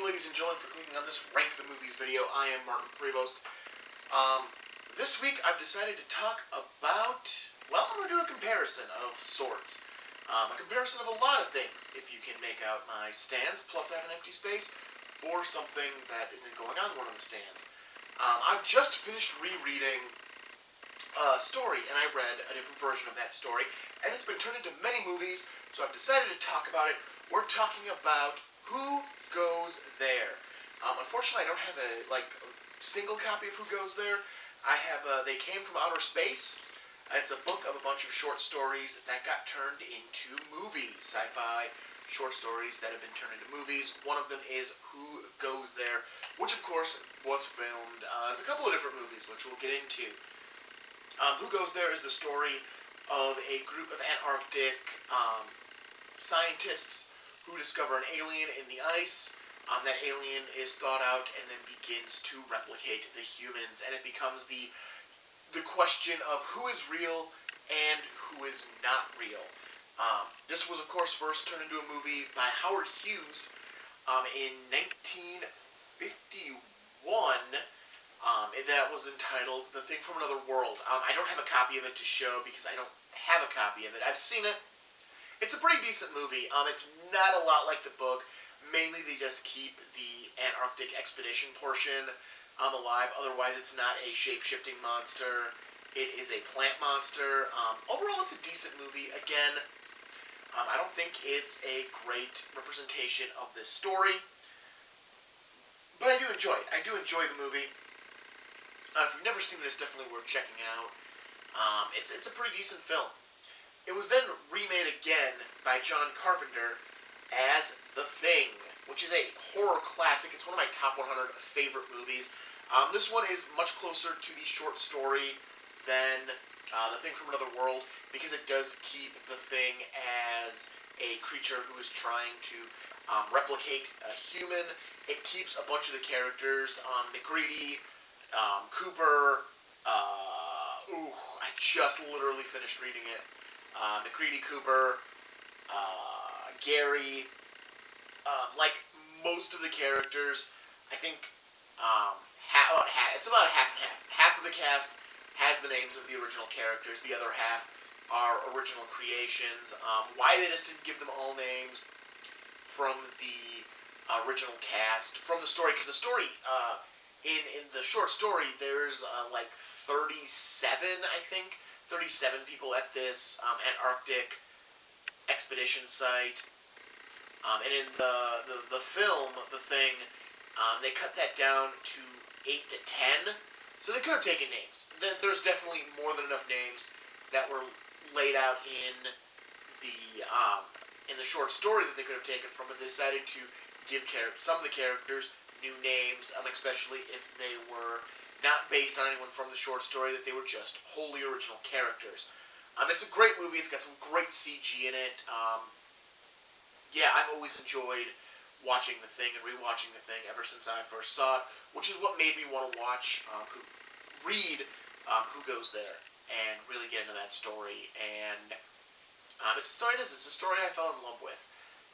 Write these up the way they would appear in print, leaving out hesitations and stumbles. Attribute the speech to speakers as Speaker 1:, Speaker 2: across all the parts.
Speaker 1: you, ladies and gentlemen, for clicking on this Rank the Movies video. I am Martin Prevost. This week I've decided to talk about, well, I'm going to do a comparison of sorts. A comparison of a lot of things, if you can make out my stands, plus I have an empty space for something that isn't going on one of the stands. I've just finished rereading a story, and I read a different version of that story, and it's been turned into many movies, so I've decided to talk about it. We're talking about Who Goes There. Unfortunately, I don't have a single copy of Who Goes There. I have They Came from Outer Space. It's a book of a bunch of short stories that got turned into movies, sci-fi short stories that have been turned into movies. One of them is Who Goes There, which of course was filmed as a couple of different movies, which we'll get into. Who Goes There is the story of a group of Antarctic scientists who discover an alien in the ice. That alien is thawed out and then begins to replicate the humans, and it becomes the question of who is real and who is not real. This was, of course, first turned into a movie by Howard Hughes in 1951. That was entitled The Thing from Another World. I don't have a copy of it to show because I don't have a copy of it. I've seen it. It's a pretty decent movie. It's not a lot like the book. Mainly they just keep the Antarctic expedition portion alive. Otherwise, it's not a shape-shifting monster. It is a plant monster. Overall, it's a decent movie. Again, I don't think it's a great representation of this story, but I do enjoy it. I do enjoy the movie. If you've never seen it, it's definitely worth checking out. It's a pretty decent film. It was then remade again by John Carpenter as The Thing, which is a horror classic. It's one of my top 100 favorite movies. This one is much closer to the short story than The Thing from Another World, because it does keep the Thing as a creature who is trying to replicate a human. It keeps a bunch of the characters, McCready, Cooper, I just literally finished reading it. McCready, Cooper, Gary, like most of the characters. I think it's about a half and half. Half of the cast has the names of the original characters. The other half are original creations. Why they just didn't give them all names from the original cast, from the story, because the story, in the short story, there's 37, I think, 37 people at this Antarctic expedition site. And in the film, The Thing, they cut that down to 8 to 10. So they could have taken names. There's definitely more than enough names that were laid out in the short story that they could have taken from, but they decided to give some of the characters new names, especially if they were not based on anyone from the short story, that they were just wholly original characters. It's a great movie. It's got some great CG in it. Yeah, I've always enjoyed watching The Thing and rewatching The Thing ever since I first saw it, which is what made me want to read Who Goes There and really get into that story. And it's a story I fell in love with.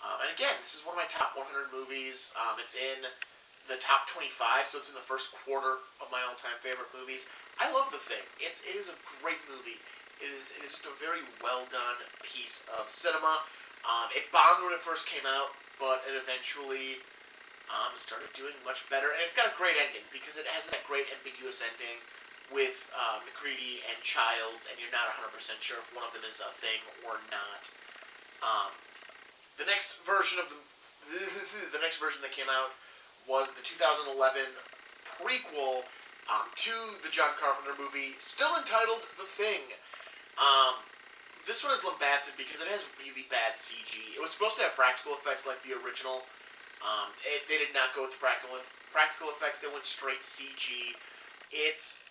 Speaker 1: And again, this is one of my top 100 movies. It's in the top 25, so it's in the first quarter of my all-time favorite movies. I love The Thing. It is a great movie. It is just a very well-done piece of cinema. It bombed when it first came out, but it eventually started doing much better. And it's got a great ending, because it has that great ambiguous ending with McCready and Childs, and you're not 100% sure if one of them is a thing or not. The next version that came out was the 2011 prequel to the John Carpenter movie, still entitled The Thing. This one is lambasted because it has really bad CG. It was supposed to have practical effects like the original. They did not go with the practical effects. They went straight CG. It's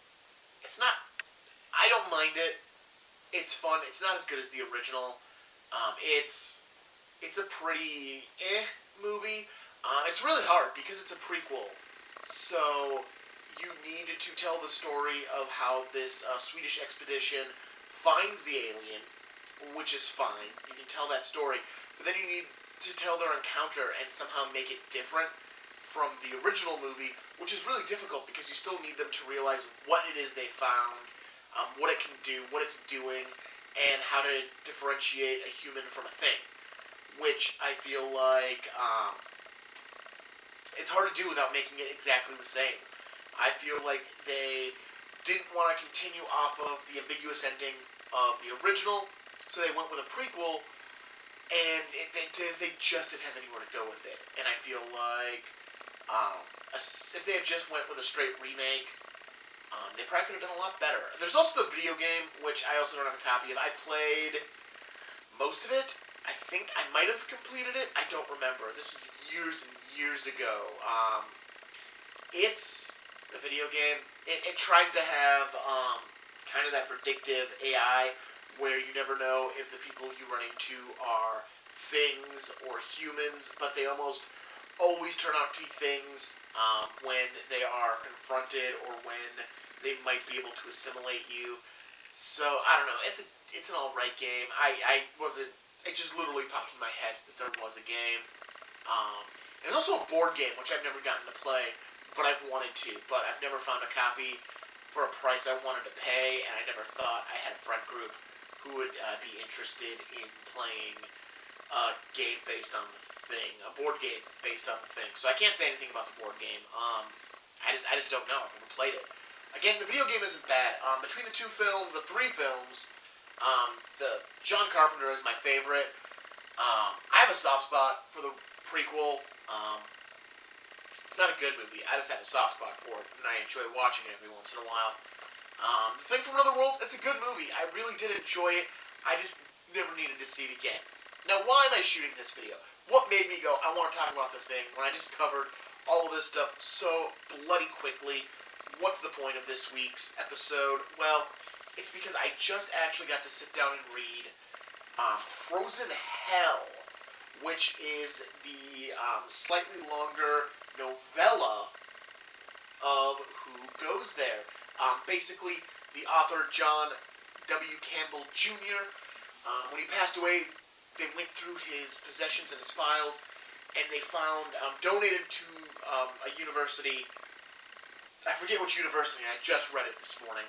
Speaker 1: not. I don't mind it. It's fun. It's not as good as the original. It's a pretty movie. It's really hard because it's a prequel. So you need to tell the story of how this Swedish expedition finds the alien, which is fine. You can tell that story. But then you need to tell their encounter and somehow make it different from the original movie, which is really difficult because you still need them to realize what it is they found, what it can do, what it's doing, and how to differentiate a human from a thing, which I feel like it's hard to do without making it exactly the same. I feel like they didn't want to continue off of the ambiguous ending of the original, so they went with a prequel, and they just didn't have anywhere to go with it. And I feel like if they had just went with a straight remake, they probably could have done a lot better. There's also the video game, which I also don't have a copy of. I played most of it. I think I might have completed it. I don't remember. This was years and years ago. It's the video game. It tries to have kind of that predictive AI where you never know if the people you run into are things or humans, but they almost always turn out to be things when they are confronted or when they might be able to assimilate you. So, I don't know. It's an alright game. I wasn't... It just literally popped in my head that there was a game. There's also a board game, which I've never gotten to play, but I've wanted to. But I've never found a copy for a price I wanted to pay, and I never thought I had a friend group who would be interested in playing a game based on the thing, a board game based on the thing. So I can't say anything about the board game. I just don't know. I've never played it. Again, the video game isn't bad. Between the three films, the John Carpenter is my favorite. I have a soft spot for the prequel. It's not a good movie. I just have a soft spot for it, and I enjoy watching it every once in a while. The Thing from Another World, it's a good movie. I really did enjoy it. I just never needed to see it again. Now, why am I shooting this video? What made me go, I want to talk about The Thing, when I just covered all of this stuff so bloody quickly? What's the point of this week's episode? Well, it's because I just actually got to sit down and read Frozen Hell, which is the slightly longer novella of Who Goes There. Basically, the author, John W. Campbell Jr., when he passed away, they went through his possessions and his files, and they found, donated to a university, I forget which university, I just read it this morning,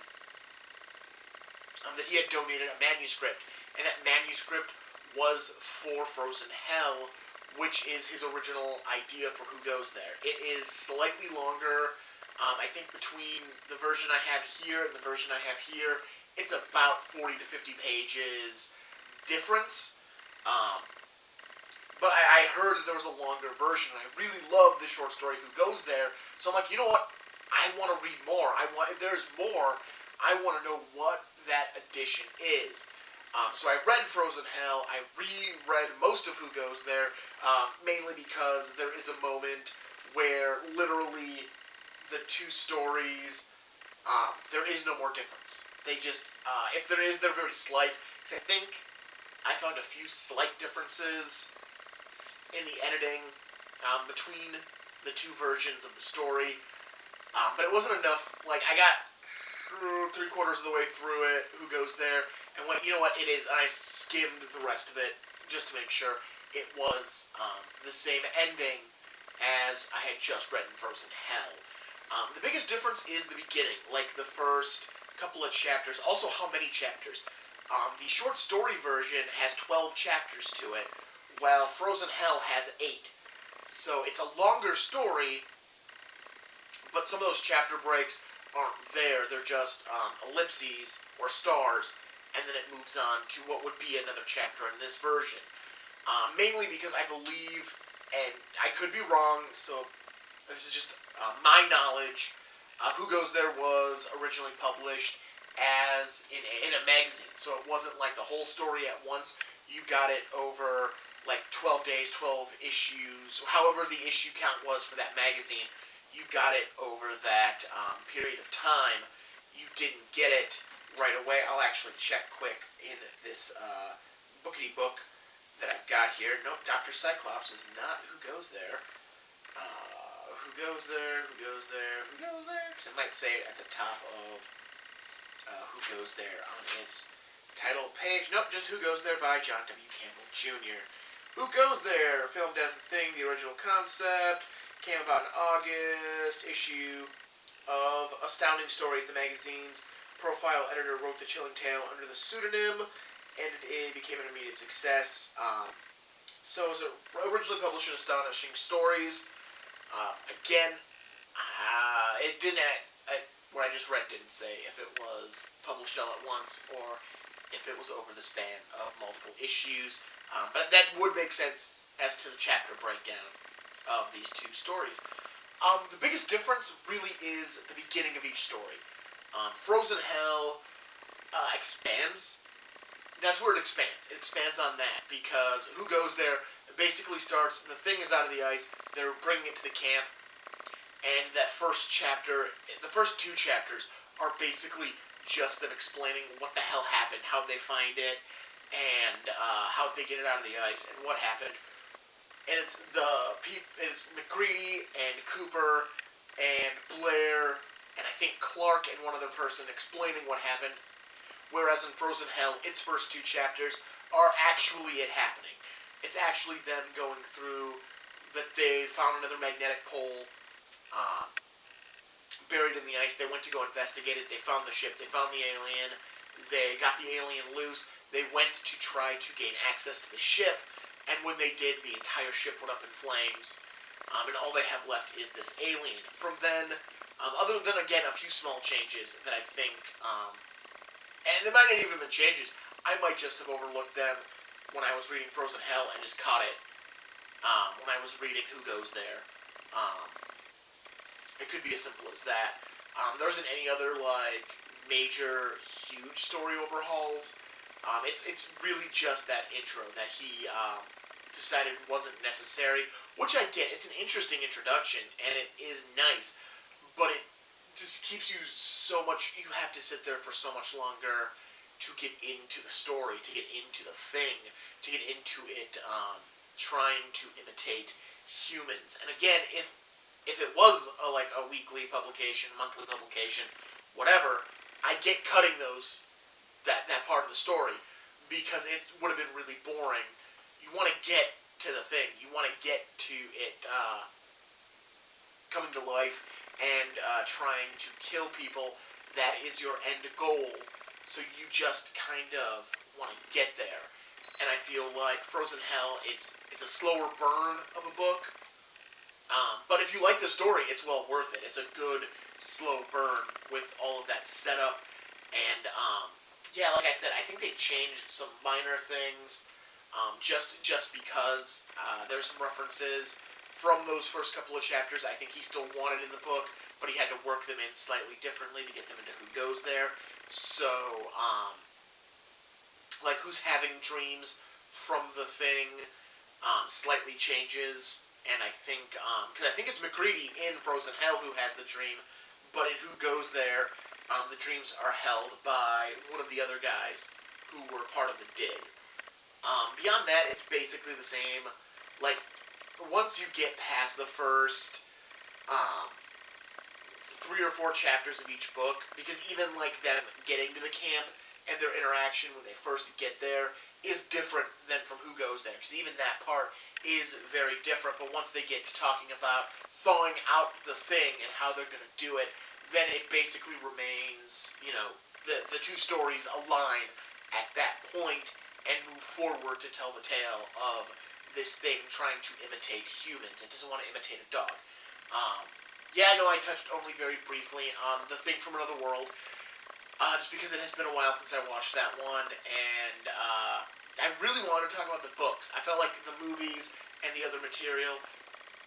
Speaker 1: that he had donated a manuscript, and that manuscript was for Frozen Hell, which is his original idea for Who Goes There. It is slightly longer. I think between the version I have here and the version I have here, it's about 40 to 50 pages difference. But I heard that there was a longer version, and I really love the short story Who Goes There, so I'm like, you know what? I want to read more. If there's more, I want to know what that edition is. So I read Frozen Hell. I reread most of Who Goes There, mainly because there is a moment where literally the two stories, there is no more difference. They just, if there is, they're very slight. Because I think I found a few slight differences in the editing between the two versions of the story. But it wasn't enough. Like, I got 3/4 of the way through it, Who Goes There, and you know what it is, I skimmed the rest of it just to make sure it was the same ending as I had just read in Frozen Hell. The biggest difference is the beginning, like the first couple of chapters. Also, how many chapters? The short story version has 12 chapters to it, while Frozen Hell has 8. So it's a longer story, but some of those chapter breaks aren't there. They're just ellipses or stars, and then it moves on to what would be another chapter in this version. Mainly because I believe, and I could be wrong, so this is just my knowledge, Who Goes There was originally published as in a magazine, so it wasn't like the whole story at once. You got it over like 12 days, 12 issues, however the issue count was for that magazine. You got it over that period of time. You didn't get it right away. I'll actually check quick in this bookity book that I've got here. Nope, Dr. Cyclops is not Who Goes There. Who Goes There, Who Goes There, Who Goes There? Because it might say it at the top of Who Goes There on its title page. Nope, just Who Goes There by John W. Campbell Jr. Who Goes There, filmed as The Thing, the original concept, came about in August issue of Astounding Stories, the magazine's profile editor wrote the chilling tale under the pseudonym, and it became an immediate success. So it was originally published in Astonishing Stories. Again, it didn't. What I just read didn't say if it was published all at once or if it was over the span of multiple issues. But that would make sense as to the chapter breakdown of these two stories. The biggest difference really is the beginning of each story. Frozen Hell expands. That's where it expands. It expands on that because Who Goes There basically starts, the thing is out of the ice, they're bringing it to the camp, and that first chapter, the first two chapters are basically just them explaining what the hell happened, how they find it, and how they get it out of the ice, and what happened. And it's McCready and Cooper and Blair and I think Clark and one other person explaining what happened. Whereas in Frozen Hell, its first two chapters are actually it happening. It's actually them going through that they found another magnetic pole buried in the ice. They went to go investigate it. They found the ship. They found the alien. They got the alien loose. They went to try to gain access to the ship. And when they did, the entire ship went up in flames. And all they have left is this alien. From then, other than, again, a few small changes that I think... and there might not even have been changes. I might just have overlooked them when I was reading Frozen Hell and just caught it when I was reading Who Goes There. It could be as simple as that. There isn't any other, like, major, huge story overhauls. It's really just that intro that he decided wasn't necessary, which I get. It's an interesting introduction, and it is nice, but it just keeps you so much... You have to sit there for so much longer to get into the story, to get into the thing, to get into it trying to imitate humans. And again, if it was a weekly publication, monthly publication, whatever, I get cutting that part of the story because it would have been really boring. You want to get to the thing. You want to get to it coming to life and trying to kill people. That is your end goal. So you just kind of want to get there. And I feel like Frozen Hell, it's a slower burn of a book. But if you like the story, it's well worth it. It's a good, slow burn with all of that setup. And, yeah, like I said, I think they changed some minor things just because there's some references from those first couple of chapters I think he still wanted in the book, but he had to work them in slightly differently to get them into Who Goes There. So, like, who's having dreams from the thing slightly changes. And I think, because I think it's McCready in Frozen Hell who has the dream, but in Who Goes There, the dreams are held by one of the other guys who were part of the dig. Beyond that, it's basically the same. Like, once you get past the first 3 or 4 chapters of each book, because even, like, them getting to the camp and their interaction when they first get there is different than from Who Goes There, because even that part is very different, but once they get to talking about thawing out the thing and how they're going to do it, then it basically remains, you know, the two stories align at that point and move forward to tell the tale of this thing trying to imitate humans. It doesn't want to imitate a dog. Yeah, I know I touched only very briefly on The Thing from Another World, just because it has been a while since I watched that one, and I really wanted to talk about the books. I felt like the movies and the other material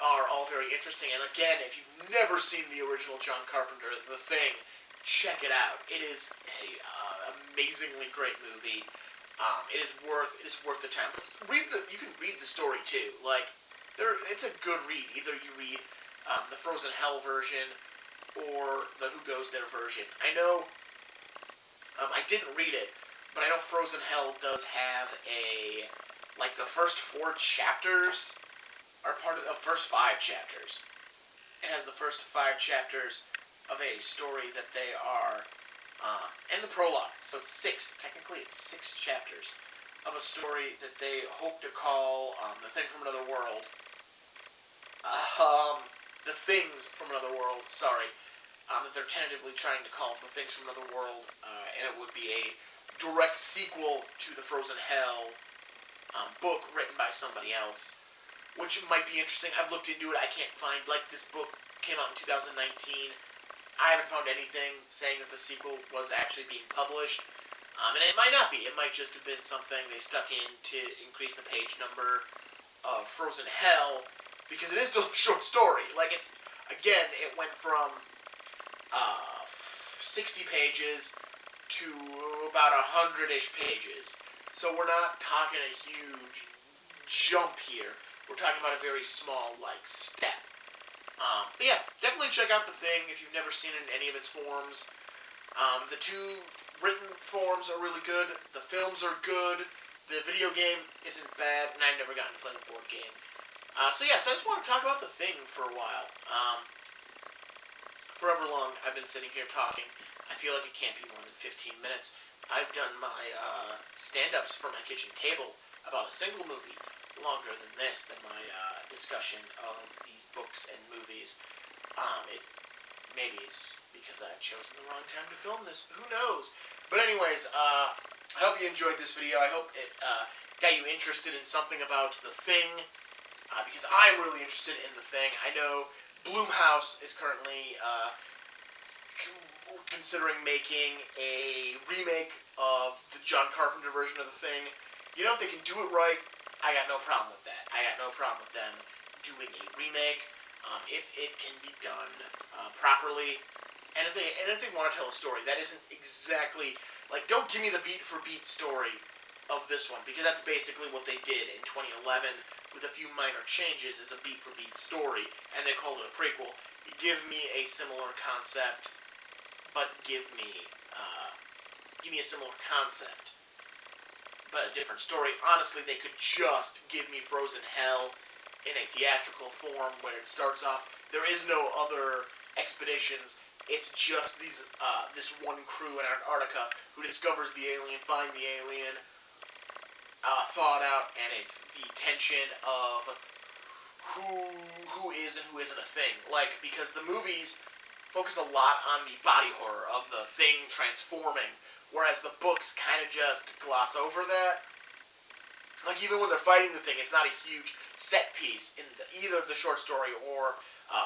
Speaker 1: are all very interesting, and again, if you've never seen the original John Carpenter, The Thing, check it out. It is an amazingly great movie. It is worth the time. You can read the story too. Like, it's a good read. Either you read the Frozen Hell version or the Who Goes There version. I know I didn't read it, but I know Frozen Hell does have the first 4 chapters are part of the first 5 chapters. It has the first 5 chapters of a story that they are, and the prologue, so it's 6, technically it's 6 chapters of a story that they hope to call The Thing from Another World. The Things from Another World, sorry, that they're tentatively trying to call The Things from Another World, and it would be a direct sequel to the Frozen Hell book written by somebody else, which might be interesting. I've looked into it. I can't find, like, this book came out in 2019. I haven't found anything saying that the sequel was actually being published. And it might not be. It might just have been something they stuck in to increase the page number of Frozen Hell, because it is still a short story. Like, it's, again, it went from 60 pages to about 100-ish pages. So we're not talking a huge jump here. We're talking about a very small, like, step. But yeah, definitely check out The Thing if you've never seen it in any of its forms. The two written forms are really good. The films are good. The video game isn't bad, and I've never gotten to play the board game. So I just want to talk about The Thing for a while. Forever long, I've been sitting here talking. I feel like it can't be more than 15 minutes. I've done my stand-ups from my kitchen table about a single movie longer than this, than my discussion of these books and movies. Maybe it's because I've chosen the wrong time to film this. Who knows? But anyways, I hope you enjoyed this video. I hope it got you interested in something about The Thing, because I'm really interested in The Thing. I know Blumhouse is currently considering making a remake of the John Carpenter version of The Thing. You know, if they can do it right, I got no problem with that. I got no problem with them doing a remake, if it can be done properly. And if they want to tell a story that isn't exactly, like, don't give me the beat-for-beat story of this one, because that's basically what they did in 2011 with a few minor changes as a beat-for-beat story, and they called it a prequel. Give me a similar concept, but give me a similar concept, but a different story. Honestly, they could just give me Frozen Hell in a theatrical form where it starts off. There is no other expeditions. It's just this one crew in Antarctica who discovers the alien, find the alien, thawed out, and it's the tension of who is and who isn't a thing. Like, because the movies focus a lot on the body horror of the thing transforming, whereas the books kind of just gloss over that. Like, even when they're fighting the thing, it's not a huge set piece in either the short story or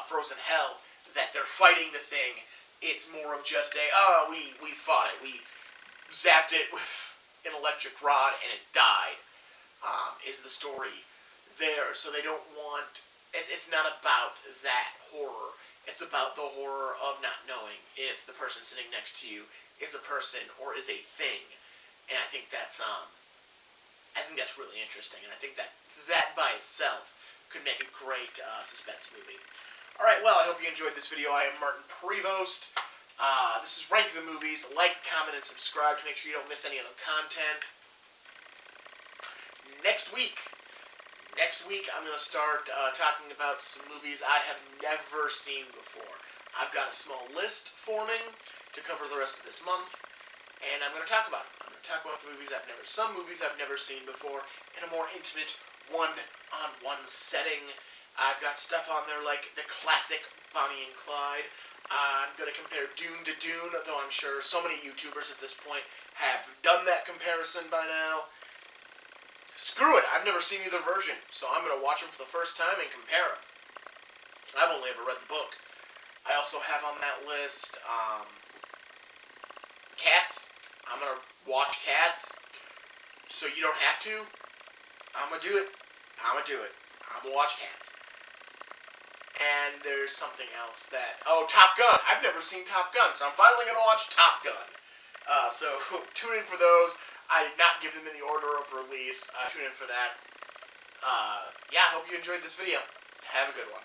Speaker 1: Frozen Hell that they're fighting the thing. It's more of just we fought it. We zapped it with an electric rod and it died, is the story there. So they don't want, it's not about that horror. It's about the horror of not knowing if the person sitting next to you is a person or is a thing. And I think that's really interesting. And I think that by itself could make a great suspense movie. Alright, well, I hope you enjoyed this video. I am Martin Prevost. This is Rank the Movies. Like, comment, and subscribe to make sure you don't miss any other content. Next week, I'm going to start talking about some movies I have never seen before. I've got a small list forming to cover the rest of this month, and I'm going to talk about them. I'm going to talk about some movies I've never seen before in a more intimate, one-on-one setting. I've got stuff on there like the classic Bonnie and Clyde. I'm going to compare Dune to Dune, though I'm sure so many YouTubers at this point have done that comparison by now. Screw it, I've never seen either version, so I'm going to watch them for the first time and compare them. I've only ever read the book. I also have on that list Cats. I'm going to watch Cats, so you don't have to. I'm going to do it. I'm going to watch Cats. And there's something else Top Gun. I've never seen Top Gun, so I'm finally going to watch Top Gun. So tune in for those. I did not give them in the order of release. Tune in for that. I hope you enjoyed this video. Have a good one.